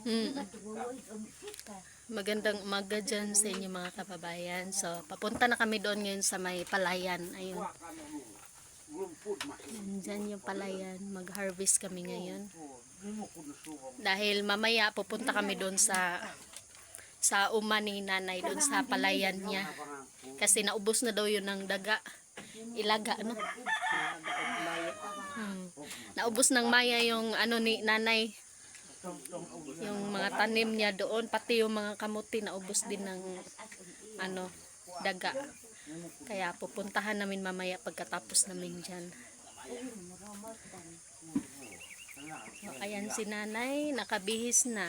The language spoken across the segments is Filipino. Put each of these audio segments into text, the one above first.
Mm. Magandang umaga dyan sa inyo mga kababayan. So, papunta na kami doon ngayon sa may palayan. Ayun. Dyan yung palayan. Mag-harvest kami ngayon. Dahil mamaya pupunta kami doon sa uma ni nanay doon sa palayan niya. Kasi naubos na daw yun ng daga. Ilaga, no? Naubos ng maya yung ano ni nanay. Yung mga tanim niya doon, pati yung mga kamuti naubos din ng ano, daga. Kaya pupuntahan namin mamaya pagkatapos namin dyan. So, ayan si nanay, nakabihis na.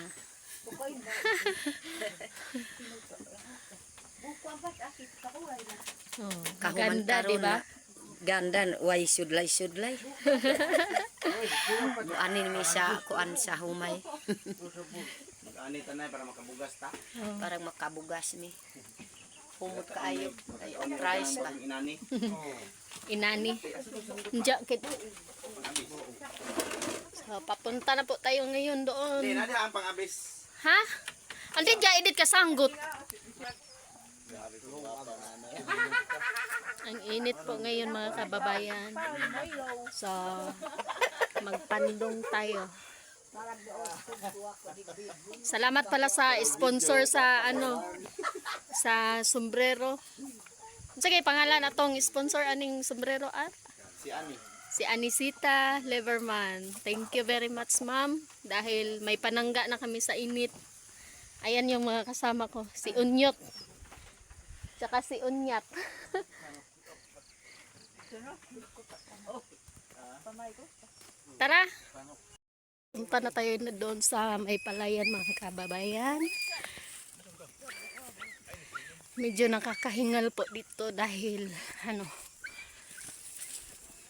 Oh, ganda, di ba? Ganda, way sudlay. Anin mi sa kuan sa humay. Mag-ani tanay para makabugas ta. Para makabugas mi. Humot kaayo. Ay price ba? Inani. Inani. Jacket. So, papunta na po tayo ngayon doon. Hindi na ang pang-abis. Ha? Andi dya edit ka sanggot. Ang init po ngayon mga kababayan. So, magpandong tayo. Salamat pala sa sponsor sa ano, sa sombrero. Sige, pangalan atong sponsor aning sombrero ah? Si Ani. Si Anisita Leverman. Thank you very much, ma'am. Dahil may panangga na kami sa init. Ayan yung mga kasama ko. Si Unyot. Tsaka si Unyat. Tara. Punta na tayo na doon sa may palayan mga kababayan. Medyo nakakahingal po dito dahil ano,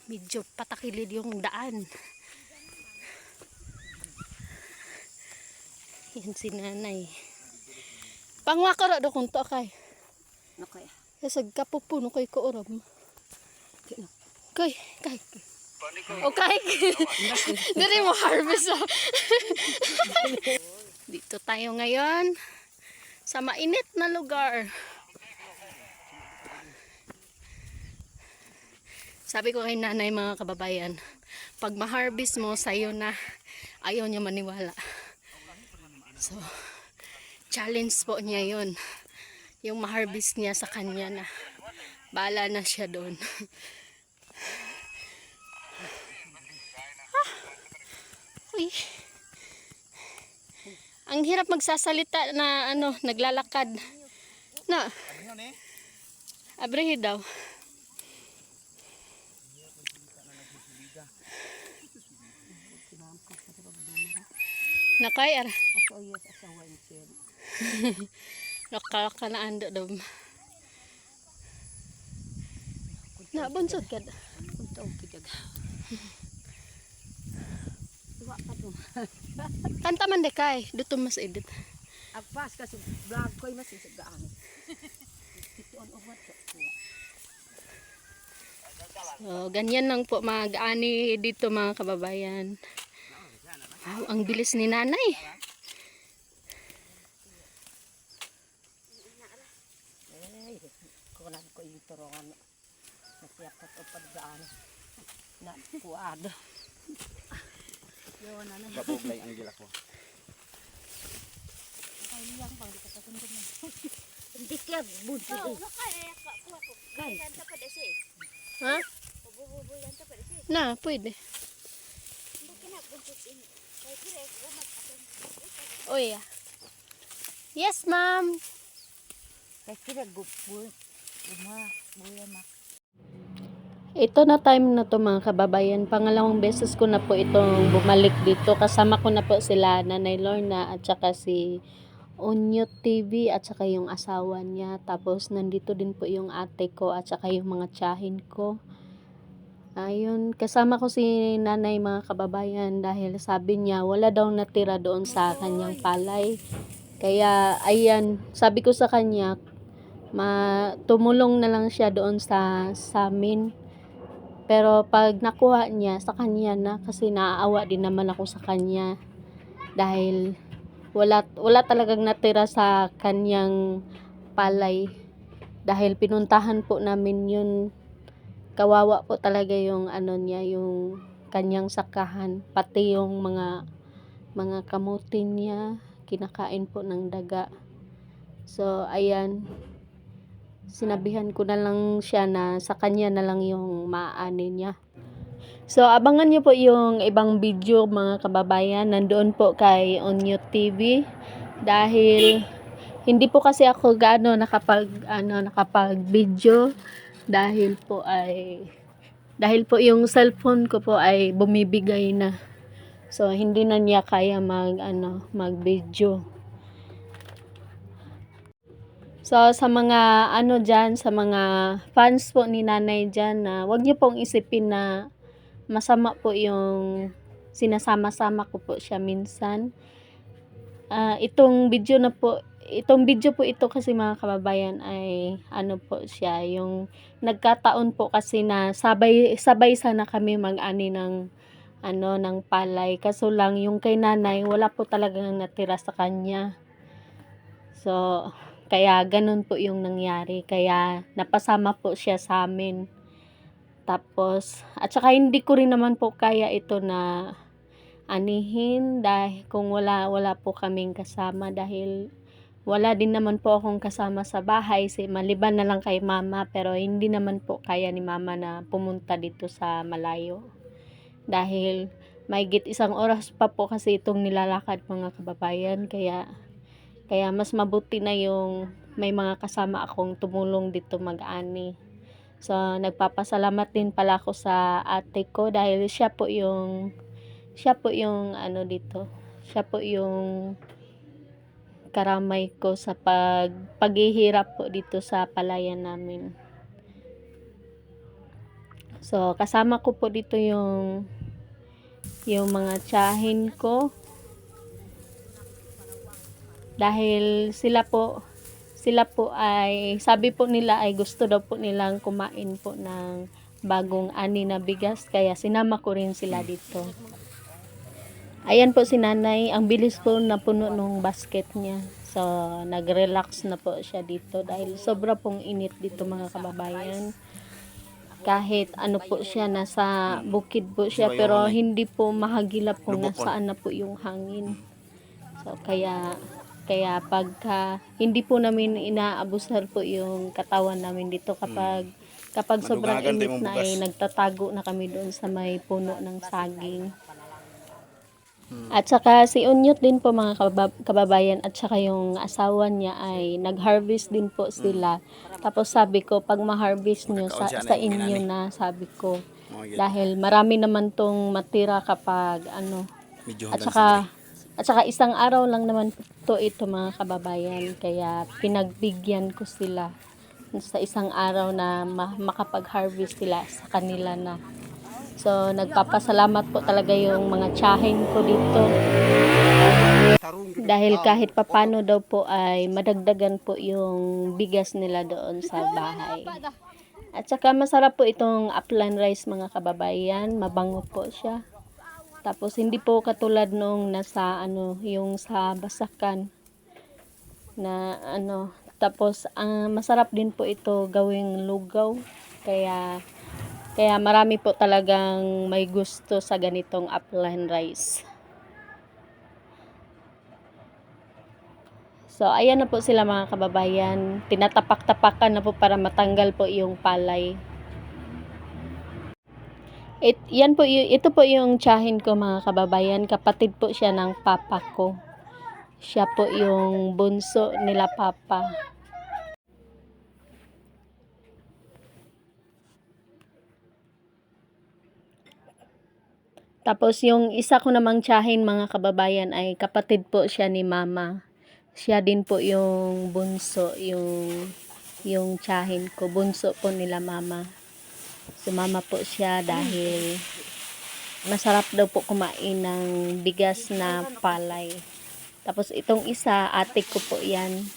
medyo patakilid yung daan. Yan si nanay. Pangwaka ra do kung to kay. Nakay. Kasag kapupuno kay ko oram. Kay. Okay. Dili mo harvest. Dito tayo ngayon sa mainit na lugar. Sabi ko kay nanay mga kababayan, pag ma-harvest mo sa'yo na, ayaw niya maniwala. So, challenge po niya yun. Yung ma-harvest niya sa kanya na bahala na siya doon. Uy. Ang hirap magsasalita na ano, naglalakad. Na. Abrihe daw. Nakay ara. Nakalaka na ando daw. Na bunsod kad. Untaw kidag. Kanta man de kay, duto mas edit. Agpas kasi vlog koy masin sa gaan. Ituon umat ko. So, ganyan lang po mag-ani dito mga kababayan. Wow, ang bilis ni nanay. Kunan ko yung turongan. Nasiyapat o pagdaan. Na kuad. Yo na na. Babuglay ang gila ko. Kayang bang di ka katundog na. Hindi kaya bunso. Kay. Ha? Na, pwede. Oh yeah. Yes, ma'am. Kay kira gupul. Buya mak. Ito na time na to mga kababayan. Pangalawang beses ko na po itong bumalik dito. Kasama ko na po sila Nanay Lorna at saka si Unyot TV at saka yung asawa niya. Tapos nandito din po yung ate ko at saka yung mga tiyahin ko. Ayun, kasama ko si nanay mga kababayan dahil sabi niya wala daw natira doon sa kanyang palay. Kaya ayan, sabi ko sa kanya tumulong na lang siya doon sa amin. Pero pag nakuha niya sa kanya na kasi naaawa din naman ako sa kanya. dahil wala talagang natira sa kanyang palay, dahil pinuntahan po namin yun. Kawawa po talaga yung ano niya, yung kanyang sakahan, pati yung mga kamutin niya kinakain po ng daga. So ayan, sinabihan ko na lang siya na sa kanya na lang yung maaani niya. So abangan niyo po yung ibang video mga kababayan, nandoon po kay Onyo TV, dahil hindi po kasi ako gaano nakapag video, dahil po yung cellphone ko po ay bumibigay na. So hindi na niya kaya mag video. So sa mga sa mga fans po ni nanay dyan, na wag niyo pong isipin na masama po yung sinasama-sama ko po siya minsan. Itong video po ito kasi mga kababayan ay po siya, yung nagkataon po kasi na sabay sana kami mag-ani ng palay, kaso lang yung kay nanay wala po talagang natira sa kanya. So kaya ganun po yung nangyari, kaya napasama po siya sa amin. Tapos, at saka hindi ko rin naman po kaya ito na anihin, dahil kung wala po kaming kasama, dahil wala din naman po akong kasama sa bahay, maliban na lang kay mama, pero hindi naman po kaya ni mama na pumunta dito sa malayo. Dahil mahigit 1 oras pa po kasi itong nilalakad mga kababayan, kaya mas mabuti na yung may mga kasama akong tumulong dito mag-ani. So, nagpapasalamat din pala ako sa ate ko, dahil siya po yung dito. Siya po yung karamay ko sa paghihirap po dito sa palayan namin. So, kasama ko po dito yung mga tiyahin ko, dahil sila po ay sabi po nila ay gusto daw po nilang kumain po ng bagong ani na bigas, kaya sinama ko rin sila dito. Ayan po si nanay, ang bilis po napuno nung basket niya. So nag-relax na po siya dito dahil sobra pong init dito mga kababayan. Kahit po siya, nasa bukid po siya, pero hindi po mahagilap kung nasaan na po yung hangin. So kaya pagka hindi po namin inaabusar po yung katawan namin dito, kapag sobrang init na ay nagtatago na kami doon sa may puno ng saging. At saka si Unyot din po mga kababayan, at saka yung asawa niya ay nag-harvest din po sila. Tapos sabi ko, pag ma-harvest nyo sa inyo na, sabi ko, dahil marami naman tong matira kapag at saka 1 araw lang naman ito mga kababayan, kaya pinagbigyan ko sila sa 1 araw na makapag-harvest sila sa kanila na. So nagpapasalamat po talaga yung mga tiyahin ko dito, dahil kahit papano daw po ay madagdagan po yung bigas nila doon sa bahay. At saka masarap po itong upland rice mga kababayan, mabango po siya. Tapos hindi po katulad nung nasa yung sa basakan na tapos masarap din po ito gawing lugaw, kaya marami po talagang may gusto sa ganitong upland rice. So ayan na po sila mga kababayan, tinatapak-tapakan na po para matanggal po yung palay. Ito po yung tiyahin ko mga kababayan, kapatid po siya ng papa ko. Siya po yung bunso nila papa. Tapos yung isa ko namang tiyahin mga kababayan ay kapatid po siya ni mama. Siya din po yung bunso, yung tiyahin ko, bunso po nila mama. Sumama po siya dahil masarap daw po kumain ng bigas na palay. Tapos itong isa, ate ko po yan.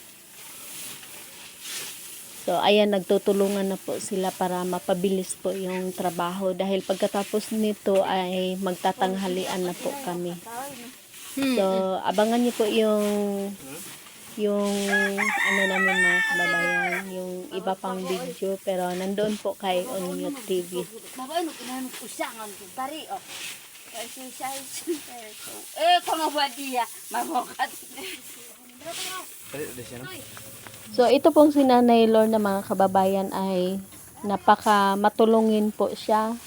So ayan, nagtutulungan na po sila para mapabilis po yung trabaho, dahil pagkatapos nito ay magtatanghalian na po kami. So, abangan niyo po yung ano namin mga kababayan, yung iba pang video, pero nandoon po kay Onyo TV. Mabay no kinanong usangan ko tari oh. Exercise. Kono ba dia? Mamokat. Dali, dali siya, no? So, ito pong si Nanay Lorna mga kababayan ay napaka matulungin po siya.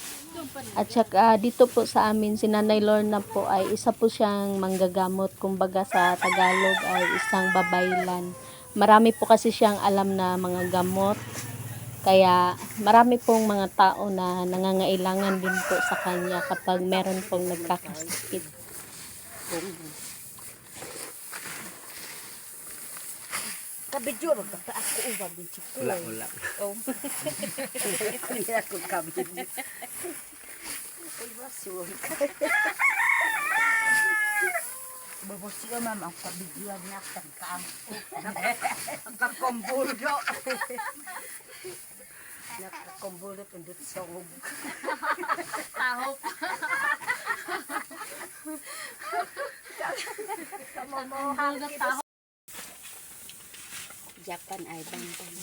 At saka dito po sa amin, si Nanay Lorna po ay isa po siyang manggagamot. Kumbaga sa Tagalog ay isang babaylan. Marami po kasi siyang alam na mga gamot. Kaya marami pong mga tao na nangangailangan din po sa kanya kapag meron pong nagkakasakit. Kabidyo ba ka ako ubag din chiko. Wala. Oh. Kuya ko kabidyo. Ay basur. Babosi ka mama ang kabidyo niya tangkang. Ang kakombulo. Nakakombulo pindot sa ug. Tahop. Japan ay bangkang.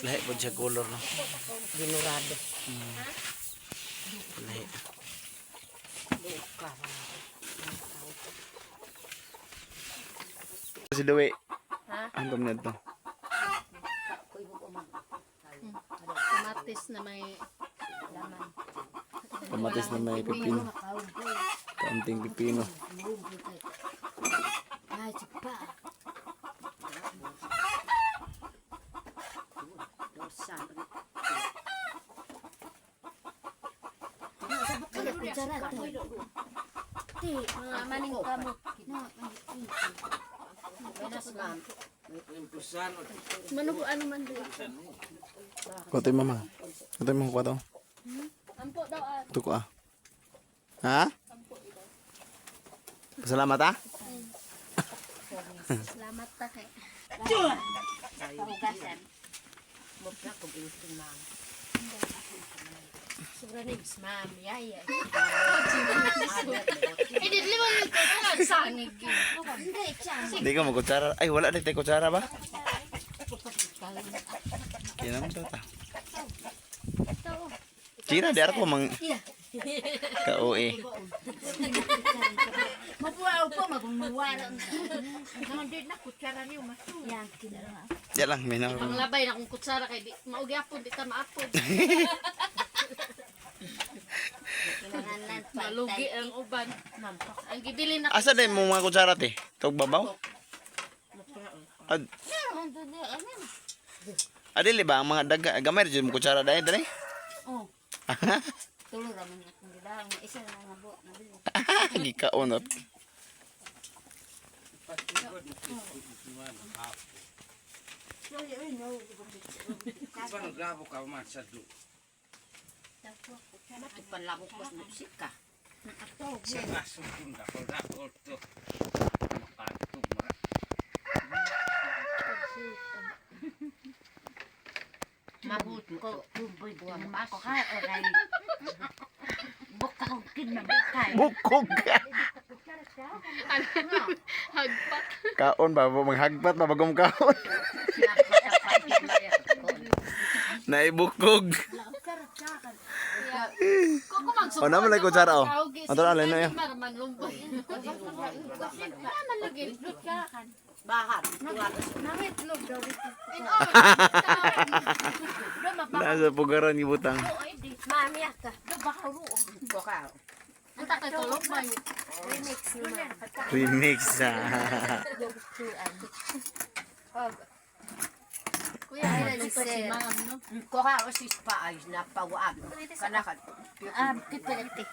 Lahi po siya color, no? Dinurado. Lahi. Si Dewi. Ang dami na ito. Kamatis na may laman. Kamatis na may pipino. Kaunting pipino. Ay, sipa. Dosan. Kaya kutsara to. Ti, mga maning kamot. Benas ma'am. Manubuan naman doon. Kutoy mama. Kutoy mo ko daw. Ampo daw ah. Ito ko ah. Ha? Salamat ah. Salamat ta kay. Hugasan. Mupla ko bilutin ma'am. Suranix ma'am, yaya. Ididli mo yung tutungan sangig. Hindi, siyang. Hindi ka magkutsara. Ay, wala na tayo kutsara ba? Yan naman daw ta. Chira, di ako mang... Ka-OE. Mapuaw po, magmumuwala. Naman din na, kutsara niyo, masu. Yan, kinara. Yan lang, may naman. Ang labay na kung kutsara kay di maugapon di ta maapod. Malugi ang uban. Ang gibili na Asa din mo mga kutsara te? Tog babaw? Adili ba ang mga daga gamay jud mo kutsara dai dali? Oh. Tulo raman akong gidang isa na nabo nabili. Gikaonot. Panlako ko sa musika. Mabut ko tumboy buwan ako ka oray. Bukaw kin na bukay. Bukog. hagpat. Kaon ba mo maghagpat ba bagong kaon? Naibukog. Kuko magsuko. O naman lang kutsara oh. Ato na lang na yun. Man lumboy. Naman lagi lutyakan. Bahat. Nangitlog daw dito. Nasa pugaran ni butang. Mami ka. Bakaw ro. Bakaw. Ang takay tulog ba yun? Remix naman. Remix Kuya, ay dito si ma'am, no? Kuha o si pa ay napawaan. Kanakan. Kipiliti.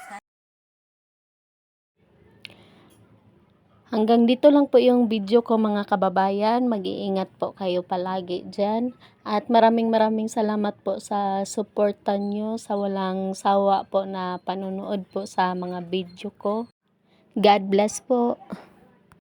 Hanggang dito lang po yung video ko mga kababayan. Mag-iingat po kayo palagi dyan. At maraming salamat po sa suportan nyo, sa walang sawa po na panunood po sa mga video ko. God bless po.